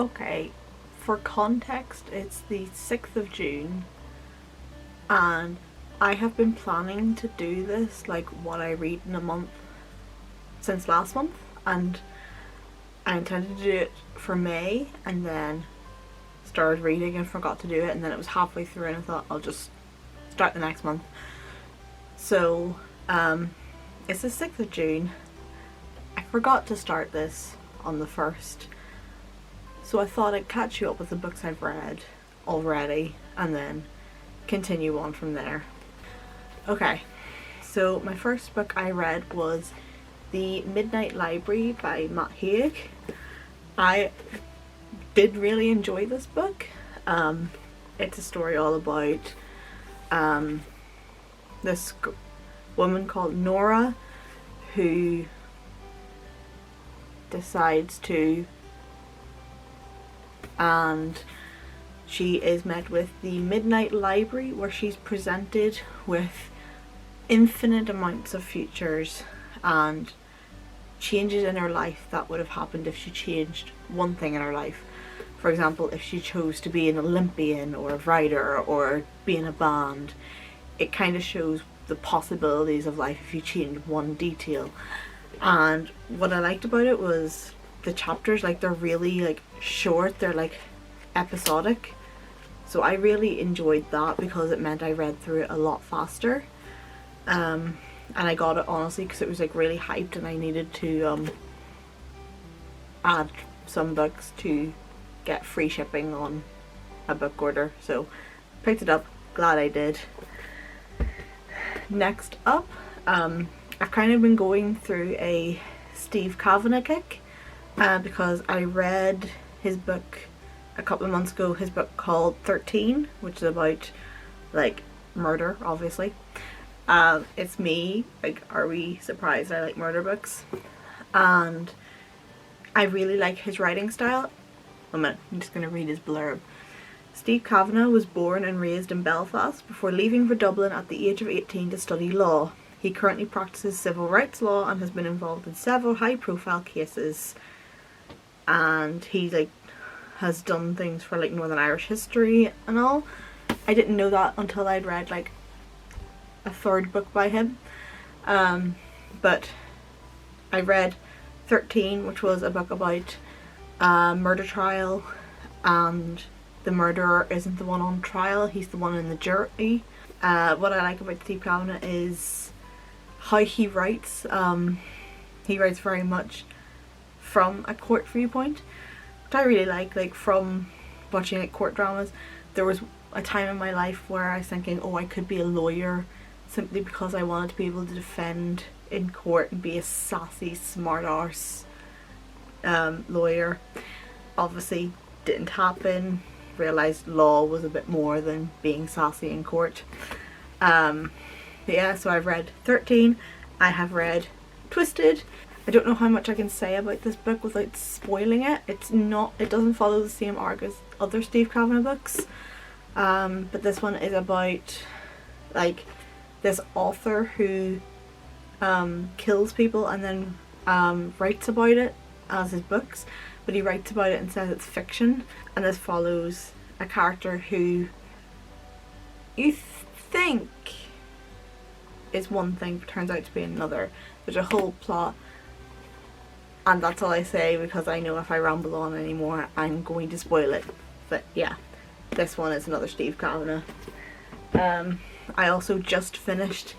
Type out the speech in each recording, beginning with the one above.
Okay, for context, it's the 6th of June, and I have been planning to do this, like what I read in a month, since last month, and I intended to do it for May, and then started reading and forgot to do it, and then it was halfway through and I thought I'll just start the next month. So, it's the 6th of June. I forgot to start this on the 1st. So I thought I'd catch you up with the books I've read already and then continue on from there. Okay, so my first book I read was The Midnight Library by Matt Haig. I did really enjoy this book. It's a story all about this woman called Nora who decides to, and she is met with the Midnight Library, where she's presented with infinite amounts of futures and changes in her life that would have happened if she changed one thing in her life. For example, if she chose to be an Olympian or a writer or be in a band, it kind of shows the possibilities of life if you change one detail. And what I liked about it was the chapters, like, they're really like short, they're like episodic. So I really enjoyed that because it meant I read through it a lot faster. And I got it honestly because it was like really hyped and I needed to add some books to get free shipping on a book order. So picked it up, glad I did. Next up, I've kind of been going through a Steve Kavanagh kick because I read his book a couple of months ago, his book called 13, which is about like murder, obviously. It's me, like, are we surprised I like murder books? And I really like his writing style. A minute, I'm just going to read his blurb. Steve Kavanagh was born and raised in Belfast before leaving for Dublin at the age of 18 to study law. He currently practices civil rights law and has been involved in several high-profile cases. And he like has done things for like Northern Irish history and all. I didn't know that until I'd read like a third book by him. But I read 13, which was a book about a murder trial, and the murderer isn't the one on trial, he's the one in the jury. What I like about Steve Kavanagh is how he writes. He writes very much from a court viewpoint, which I really like from watching like court dramas. There was a time in my life where I was thinking, oh, I could be a lawyer simply because I wanted to be able to defend in court and be a sassy, smart arse lawyer. Obviously didn't happen. Realised law was a bit more than being sassy in court. But yeah, so I've read 13. I have read Twisted. I don't know how much I can say about this book without spoiling it. It doesn't follow the same arc as other Steve Kavanagh books. But this one is about like this author who kills people and then writes about it as his books, but he writes about it and says it's fiction. And this follows a character who you think is one thing but turns out to be another. There's a whole plot, and that's all I say because I know if I ramble on anymore I'm going to spoil it. But yeah, this one is another Steve Kavanagh. I also just finished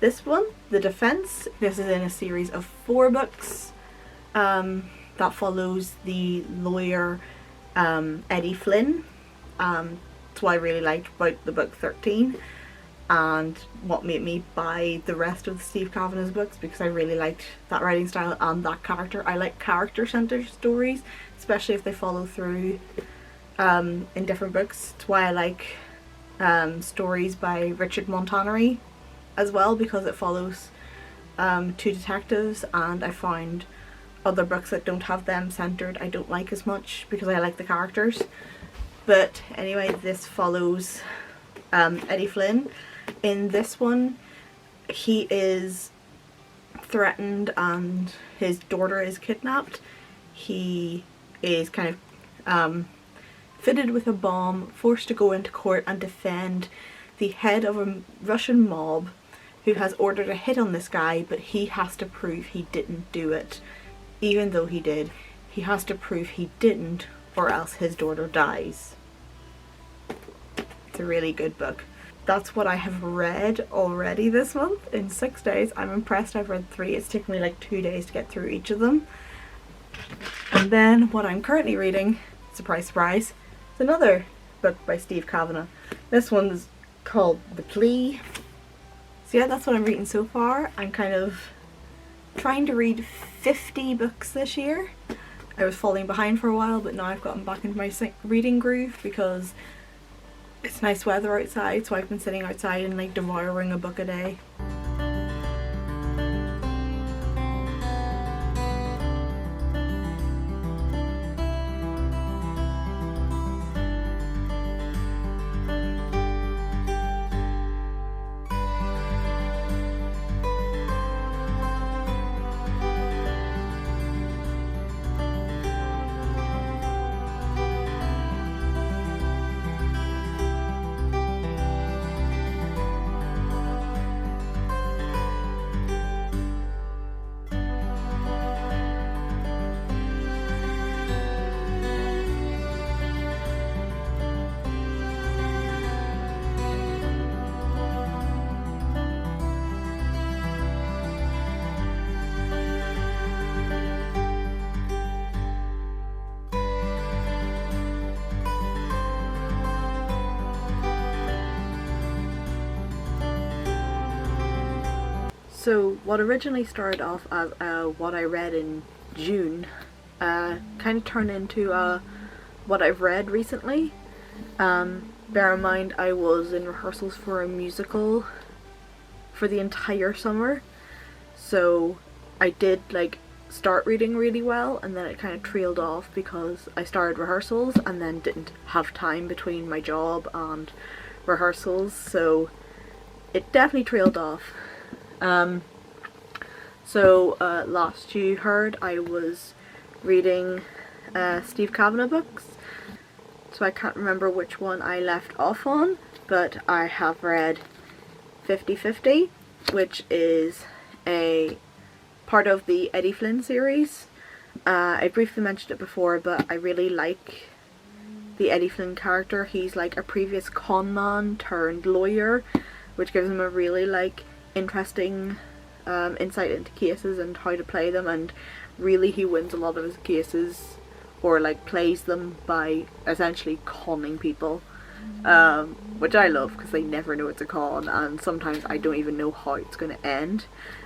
this one, The Defense. This is in a series of 4 books that follows the lawyer Eddie Flynn. That's what I really liked about the book 13 and what made me buy the rest of the Steve Kavanagh's books, because I really liked that writing style and that character. I like character-centered stories, especially if they follow through in different books. That's why I like stories by Richard Montanari as well, because it follows 2 detectives, and I find other books that don't have them centered I don't like as much because I like the characters. But anyway, this follows Eddie Flynn. In this one, he is threatened and his daughter is kidnapped. He is kind fitted with a bomb, forced to go into court and defend the head of a Russian mob who has ordered a hit on this guy, but he has to prove he didn't do it. Even though he did, he has to prove he didn't, or else his daughter dies. It's a really good book. That's what I have read already this month in 6 days. I'm impressed. I've read 3. It's taken me like 2 days to get through each of them. And then what I'm currently reading, surprise surprise, is another book by Steve Kavanagh. This one's called The Plea. So yeah, that's what I'm reading so far. I'm kind of trying to read 50 books this year. I was falling behind for a while, but now I've gotten back into my reading groove because it's nice weather outside, so I've been sitting outside and like devouring a book a day. So what originally started off as what I read in June kind of turned into what I've read recently. Bear in mind I was in rehearsals for a musical for the entire summer, so I did like start reading really well, and then it kind of trailed off because I started rehearsals and then didn't have time between my job and rehearsals, so it definitely trailed off. Last you heard I was reading Steve Kavanagh books, so I can't remember which one I left off on, but I have read 50/50, which is a part of the Eddie Flynn series. I briefly mentioned it before, but I really like the Eddie Flynn character. He's like a previous con man turned lawyer, which gives him a really like interesting insight into cases and how to play them, and really he wins a lot of his cases, or like plays them, by essentially conning people, which I love because they never know it's a con, and sometimes I don't even know how it's going to end.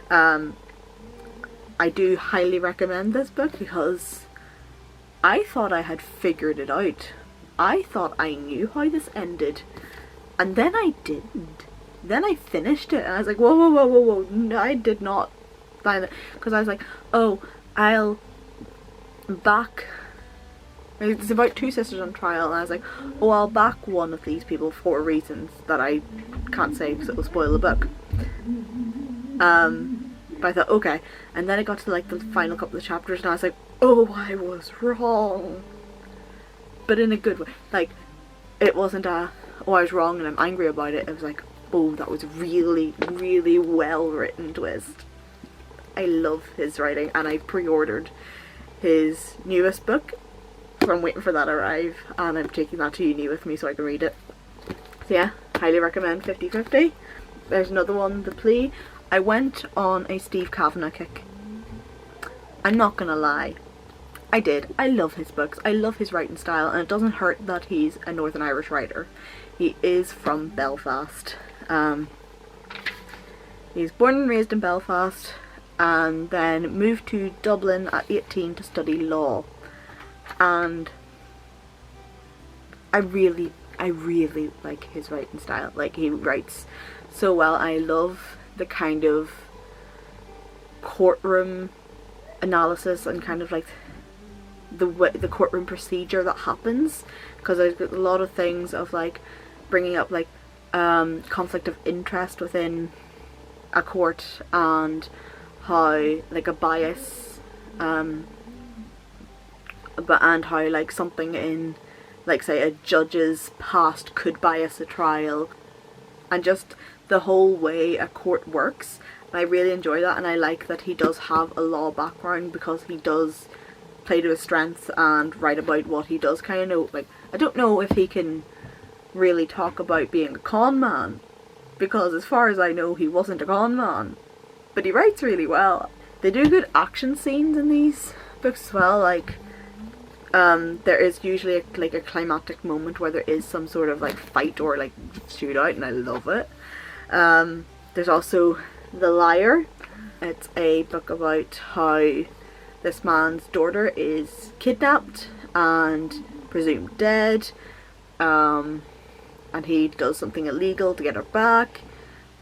I do highly recommend this book because I thought I had figured it out. I thought I knew how this ended, and then I didn't. Then I finished it and I was like, whoa, whoa, whoa, whoa, whoa, no, I did not find it. Because I was like, oh, I'll back, it's about 2 sisters on trial, and I was like, oh, I'll back one of these people for reasons that I can't say because it will spoil the book. But I thought, okay, and then it got to like the final couple of chapters and I was like, oh, I was wrong. But in a good way. Like, it wasn't oh, I was wrong and I'm angry about it. It was like, oh, that was really, really well written twist. I love his writing, and I pre-ordered his newest book, so I'm waiting for that to arrive, and I'm taking that to uni with me so I can read it. So yeah, highly recommend 50/50. There's another one, The Plea. I went on a Steve Kavanagh kick. I'm not gonna lie. I did. I love his books. I love his writing style, and it doesn't hurt that he's a Northern Irish writer. He is from Belfast. He's born and raised in Belfast and then moved to Dublin at 18 to study law, and I really like his writing style. Like, he writes so well. I love the kind of courtroom analysis and kind of like the courtroom procedure that happens, because there's a lot of things of like bringing up like conflict of interest within a court, and how like a bias and how like something in, like, say, a judge's past could bias a trial, and just the whole way a court works. And I really enjoy that, and I like that he does have a law background, because he does play to his strengths and write about what he does kind of know. Like, I don't know if he can really talk about being a con man, because as far as I know he wasn't a con man, but he writes really well. They do good action scenes in these books as well. Like, there is usually a climactic moment where there is some sort of like fight or like shootout, and I love it. There's also The Liar. It's a book about how this man's daughter is kidnapped and presumed dead, and he does something illegal to get her back,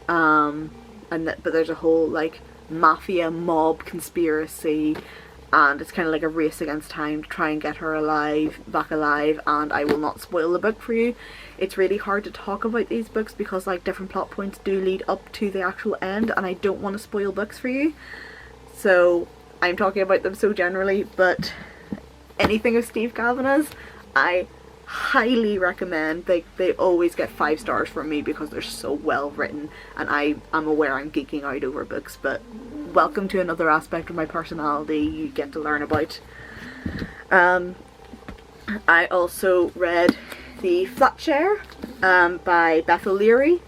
but there's a whole like mafia mob conspiracy, and it's kind of like a race against time to try and get her back alive, and I will not spoil the book for you. It's really hard to talk about these books because like different plot points do lead up to the actual end, and I don't want to spoil books for you, so I'm talking about them so generally. But anything of Steve Kavanagh's, I highly recommend. They always get 5 stars from me because they're so well written, and I'm aware I'm geeking out over books, but welcome to another aspect of my personality you get to learn about. I also read The Flat Share by Beth O'Leary.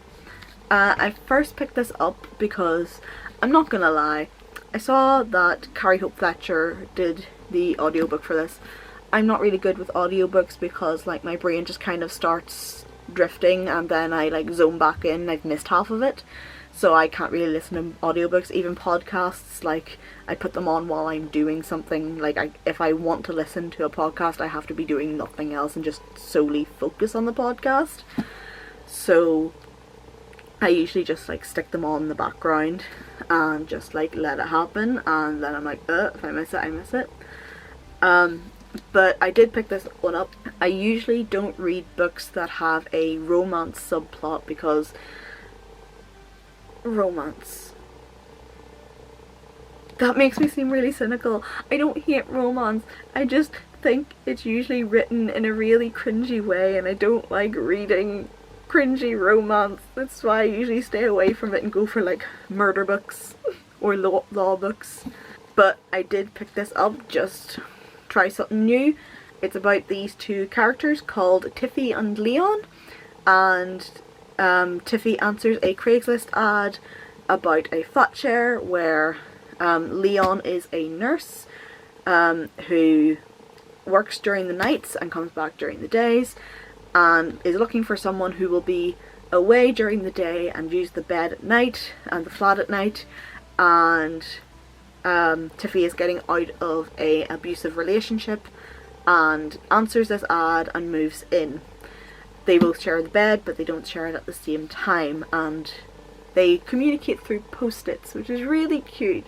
I first picked this up because, I'm not gonna lie, I saw that Carrie Hope Fletcher did the audiobook for this. I'm not really good with audiobooks because like my brain just kind of starts drifting and then I like zone back in and I've missed half of it. So I can't really listen to audiobooks. Even podcasts, like I put them on while I'm doing something. Like if I want to listen to a podcast, I have to be doing nothing else and just solely focus on the podcast. So I usually just like stick them on in the background and just like let it happen, and then I'm like, if I miss it, I miss it. But I did pick this one up. I usually don't read books that have a romance subplot because romance, that makes me seem really cynical. I don't hate romance, I just think it's usually written in a really cringy way, and I don't like reading cringy romance. That's why I usually stay away from it and go for like murder books or law books. But I did pick this up just try something new. It's about these two characters called Tiffy and Leon, and Tiffy answers a Craigslist ad about a flat share where Leon is a nurse who works during the nights and comes back during the days, and is looking for someone who will be away during the day and use the bed at night and the flat at night. And Tiffy is getting out of a abusive relationship and answers this ad and moves in. They both share the bed, but they don't share it at the same time, and they communicate through post-its, which is really cute.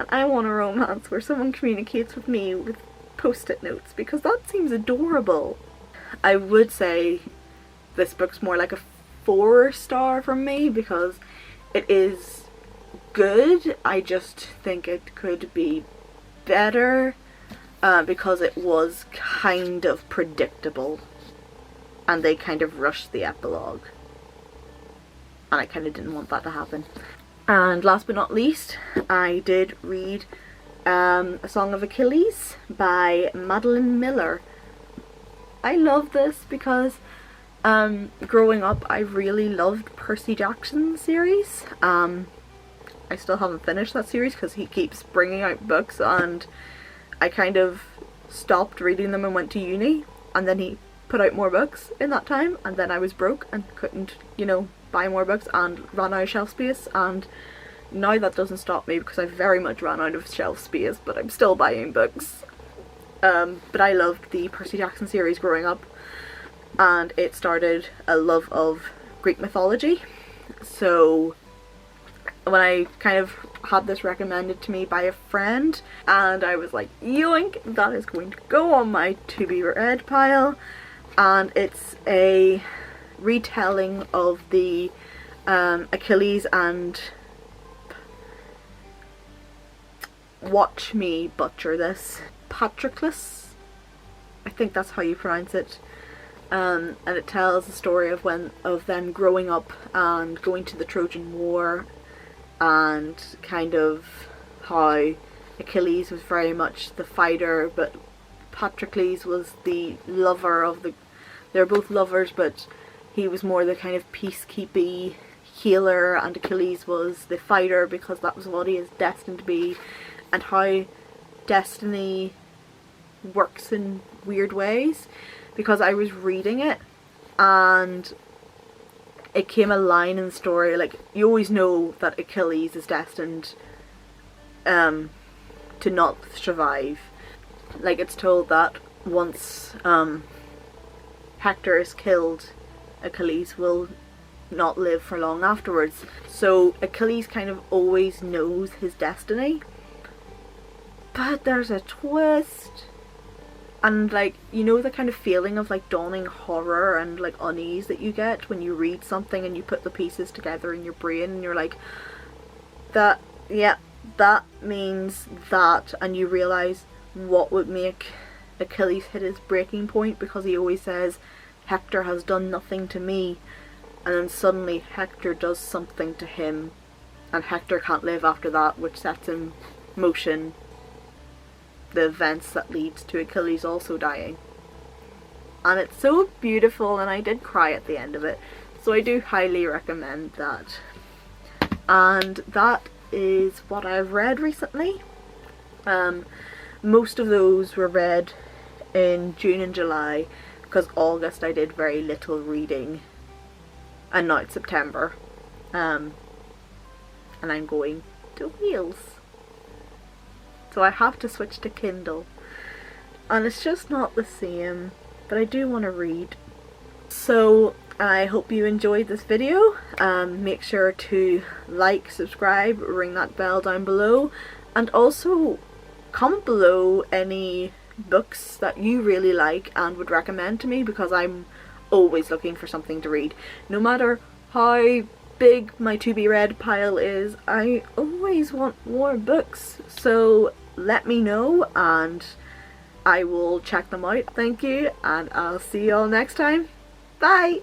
And I want a romance where someone communicates with me with post-it notes, because that seems adorable. I would say this book's more like a 4-star from me because it is good. I just think it could be better because it was kind of predictable and they kind of rushed the epilogue, and I kind of didn't want that to happen. And last but not least, I did read A Song of Achilles by Madeline Miller. I love this because growing up I really loved Percy Jackson's series. I still haven't finished that series because he keeps bringing out books, and I kind of stopped reading them and went to uni, and then he put out more books in that time, and then I was broke and couldn't, buy more books and ran out of shelf space. And now that doesn't stop me because I very much ran out of shelf space, but I'm still buying books. But I loved the Percy Jackson series growing up, and it started a love of Greek mythology. So when I kind of had this recommended to me by a friend, and I was like, yoink, that is going to go on my to be read pile. And it's a retelling of the Achilles and, watch me butcher this, Patroclus think that's how you pronounce it. And it tells the story of them growing up and going to the Trojan War, and kind of how Achilles was very much the fighter, but Patroclus was the lover of the... They're both lovers, but he was more the kind of peacekeepy healer, and Achilles was the fighter because that was what he is destined to be, and how destiny works in weird ways. Because I was reading it and it came a line in the story, like, you always know that Achilles is destined to not survive. Like, it's told that once Hector is killed, Achilles will not live for long afterwards. So Achilles kind of always knows his destiny. But there's a twist. And, like, you know the kind of feeling of, like, dawning horror and, like, unease that you get when you read something and you put the pieces together in your brain and you're like, that means that, and you realise what would make Achilles hit his breaking point, because he always says, Hector has done nothing to me, and then suddenly Hector does something to him, and Hector can't live after that, which sets in motion the events that leads to Achilles also dying. And it's so beautiful, and I did cry at the end of it, so I do highly recommend that. And that is what I've read recently. Most of those were read in June and July, because August I did very little reading, and now it's September, and I'm going to Wales. So I have to switch to Kindle, and it's just not the same, but I do want to read. So I hope you enjoyed this video. Make sure to like, subscribe, ring that bell down below, and also comment below any books that you really like and would recommend to me, because I'm always looking for something to read. No matter how big my to be read pile is, I always want more books. So let me know and I will check them out. Thank you, and I'll see you all next time. Bye!